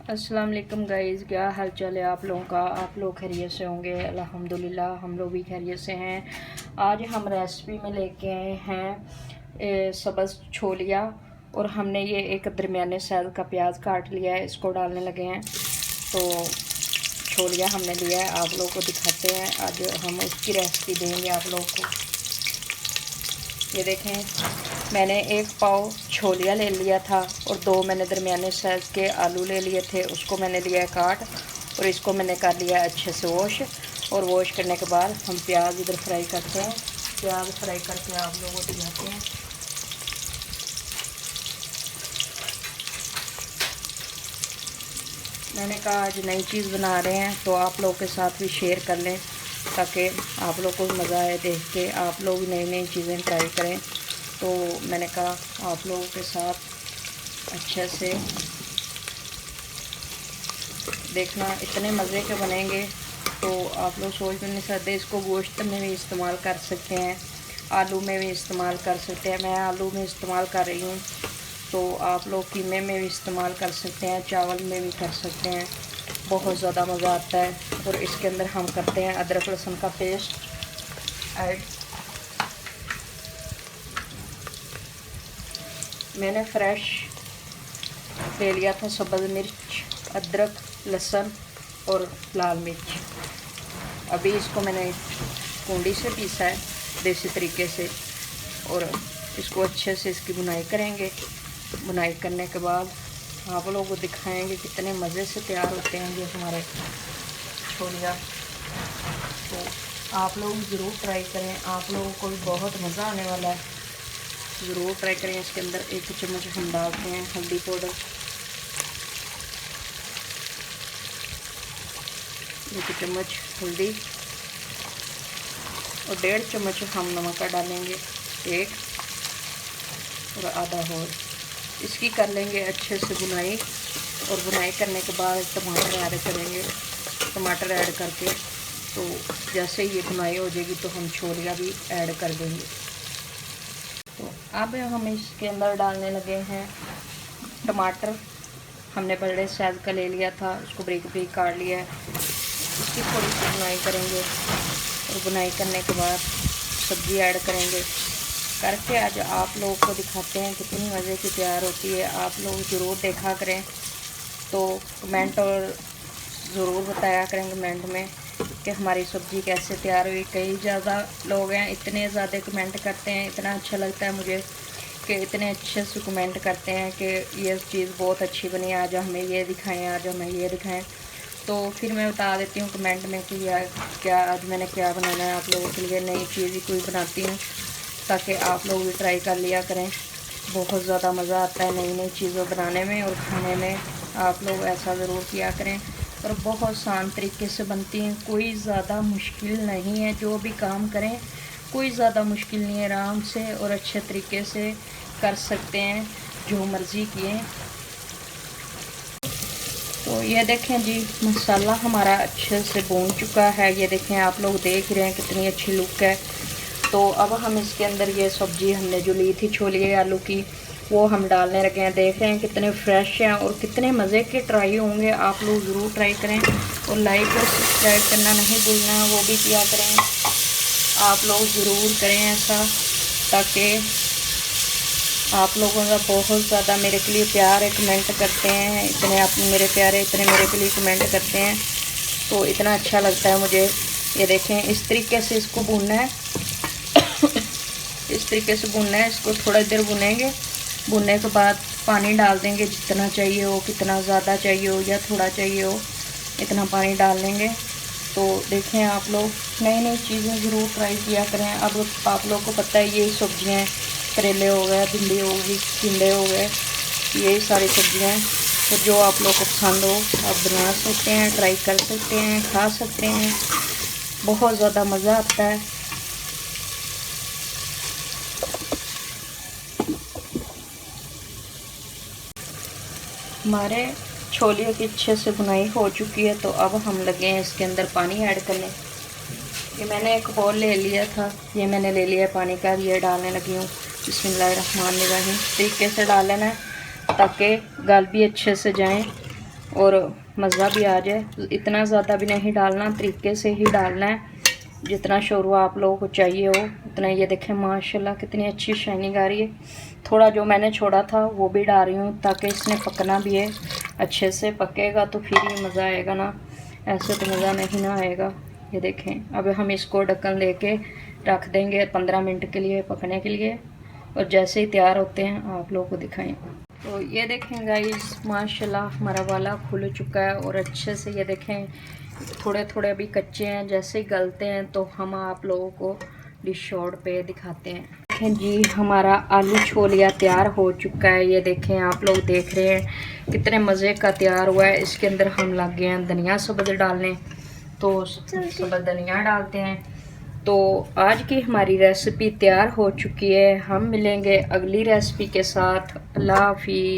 अस्सलाम वालेकुम गाइज़, क्या हाल चाल है आप लोगों का। आप लोग खैरियत से होंगे। अल्हम्दुलिल्लाह हम लोग भी खैरियत से हैं। आज हम रेसिपी में लेके आए हैं सब्ज़ छोलिया, और हमने ये एक दरमियाने साइज़ का प्याज काट लिया है, इसको डालने लगे हैं। तो छोलिया हमने लिया है, आप लोगों को दिखाते हैं। आज हम उसकी रेसिपी देंगे आप लोगों को। ये देखें, मैंने 1 पाव छोलिया ले लिया था और 2 मैंने दरमियाने साइज़ के आलू ले लिए थे, उसको मैंने लिया है काट, और इसको मैंने कर लिया अच्छे से वॉश। और वॉश करने के बाद हम प्याज इधर फ्राई करते हैं। प्याज फ्राई करके आप लोगों को दिखाते हैं। मैंने कहा आज नई चीज़ बना रहे हैं तो आप लोगों के साथ भी शेयर कर लें, ताकि आप लोग को भी मज़ा आए देख के, आप लोग नई नई चीज़ें ट्राई करें। तो मैंने कहा आप लोगों के साथ अच्छे से देखना, इतने मज़े के बनेंगे तो आप लोग सोच भी नहीं सकते। इसको गोश्त में भी इस्तेमाल कर सकते हैं, आलू में भी इस्तेमाल कर सकते हैं। मैं आलू में इस्तेमाल कर रही हूँ, तो आप लोग कीमे में भी इस्तेमाल कर सकते हैं, चावल में भी कर सकते हैं। बहुत ज़्यादा मज़ा आता है। और इसके अंदर हम करते हैं अदरक लहसुन का पेस्ट ऐड। मैंने फ्रेश ले लिया था सब्ज़ मिर्च, अदरक, लहसुन और लाल मिर्च। अभी इसको मैंने कूंडी से पीसा है देसी तरीके से, और इसको अच्छे से इसकी बुनाई करेंगे। बुनाई करने के बाद आप लोगों को दिखाएंगे कितने मज़े से तैयार होते हैं ये हमारे छोलिया। तो आप लोग ज़रूर ट्राई करें, आप लोगों को भी बहुत मज़ा आने वाला है। ज़रूर ट्राई करें। इसके अंदर 1 चम्मच हम डालते हैं हल्दी पाउडर, 1 चम्मच हल्दी, और 1.5 चम्मच हम नमक का डालेंगे, 1 और आधा और। इसकी कर लेंगे अच्छे से बुनाई, और बुनाई करने के बाद टमाटर ऐड करेंगे। टमाटर ऐड करके तो जैसे ये बुनाई हो जाएगी तो हम छोलिया भी ऐड कर देंगे। तो अब हम इसके अंदर डालने लगे हैं टमाटर। हमने बड़े साइज़ का ले लिया था, उसको बारीक बारीक काट लिया है। इसकी थोड़ी सी बुनाई करेंगे, और बुनाई करने के बाद सब्ज़ी ऐड करेंगे। करके आज आप लोगों को दिखाते हैं कितनी मज़े की तैयार होती है। आप लोग ज़रूर देखा करें, तो कमेंट और ज़रूर बताया करें कमेंट में कि हमारी सब्ज़ी कैसे तैयार हुई। कई ज़्यादा लोग हैं, इतने ज़्यादा कमेंट करते हैं, इतना अच्छा लगता है मुझे कि इतने अच्छे से कमेंट करते हैं कि ये चीज़ बहुत अच्छी बनी, आज हमें ये दिखाएं, आज हमें ये दिखाएं। तो फिर मैं बता देती हूँ कमेंट में कि यार क्या आज मैंने क्या बनाना है आप लोगों के लिए। नई चीज़ ही कोई बनाती हूँ ताकि आप लोग भी ट्राई कर लिया करें। बहुत ज़्यादा मज़ा आता है नई नई चीज़ें बनाने में और खाने में। आप लोग ऐसा ज़रूर किया करें। और बहुत आसान तरीके से बनती हैं, कोई ज़्यादा मुश्किल नहीं है। जो भी काम करें कोई ज़्यादा मुश्किल नहीं है, आराम से और अच्छे तरीके से कर सकते हैं, जो मर्ज़ी किए। तो ये देखें जी, मसाला हमारा अच्छे से भून चुका है। ये देखें, आप लोग देख रहे हैं कितनी अच्छी लुक है। तो अब हम इसके अंदर ये सब्ज़ी हमने जो ली थी छोलिए आलू की, वो हम डालने लगे हैं। देख रहे हैं कितने फ्रेश हैं और कितने मज़े के ट्राई होंगे। आप लोग ज़रूर ट्राई करें, और लाइक और सब्सक्राइब करना नहीं भूलना, वो भी किया करें। आप लोग ज़रूर करें ऐसा, ताकि आप लोगों का बहुत ज़्यादा मेरे के लिए प्यार है, कमेंट करते हैं। इतने आप मेरे प्यारे, इतने मेरे के लिए कमेंट करते हैं, तो इतना अच्छा लगता है मुझे। ये देखें, इस तरीके से इसको भूनना है। इस तरीके से भूनना है इसको, थोड़ा देर भुनेंगे। भुनने के बाद पानी डाल देंगे, जितना चाहिए हो, कितना ज़्यादा चाहिए हो या थोड़ा चाहिए हो, इतना पानी डाल लेंगे। तो देखें, आप लोग नई नई चीज़ें ज़रूर ट्राई किया करें। अब आप लोग को पता है ये सब्जियाँ, करेले हो गए, भिंडी हो गई, टिंडे हो गए, यही सारी सब्जियाँ हैं। तो जो आप लोग को पसंद हो आप बना सकते हैं, ट्राई कर सकते हैं, खा सकते हैं। बहुत ज़्यादा मज़ा आता है। हमारे छोले की अच्छे से बुनाई हो चुकी है, तो अब हम लगे हैं इसके अंदर पानी ऐड करने। ये मैंने एक बाउल ले लिया था, ये मैंने ले लिया पानी का, ये डालने लगी हूँ। बिस्मिल्लाहिर्रहमानिर्रहीम तरीके से डाल लेना है ताकि गल भी अच्छे से जाएं। और मज़ा भी आ जाए। इतना ज़्यादा भी नहीं डालना, तरीके से ही डालना है, जितना शोरबा आप लोगों को चाहिए हो उतना। ये देखें माशाल्लाह कितनी अच्छी शाइनिंग आ रही है। थोड़ा जो मैंने छोड़ा था वो भी डाल रही हूँ ताकि इसने पकना भी है, अच्छे से पकेगा तो फिर ही मज़ा आएगा ना, ऐसे तो मज़ा नहीं ना आएगा। ये देखें अब हम इसको ढक्कन लेके रख देंगे 15 मिनट के लिए पकने के लिए, और जैसे ही तैयार होते हैं आप लोगों को दिखाएं। तो ये देखें गाइस माशाल्लाह हमारा वाला खुल चुका है और अच्छे से, ये देखें थोड़े थोड़े अभी कच्चे हैं, जैसे ही गलते हैं तो हम आप लोगों को डिश आउट पे दिखाते हैं। देखें जी हमारा आलू छोलिया तैयार हो चुका है। ये देखें आप लोग देख रहे हैं कितने मज़े का तैयार हुआ है। इसके अंदर हम लग गए हैं धनिया सब्ज़ डालने, तो सब्ज़ धनिया डालते हैं। तो आज की हमारी रेसिपी तैयार हो चुकी है। हम मिलेंगे अगली रेसिपी के साथ। अल्लाह हाफिज़।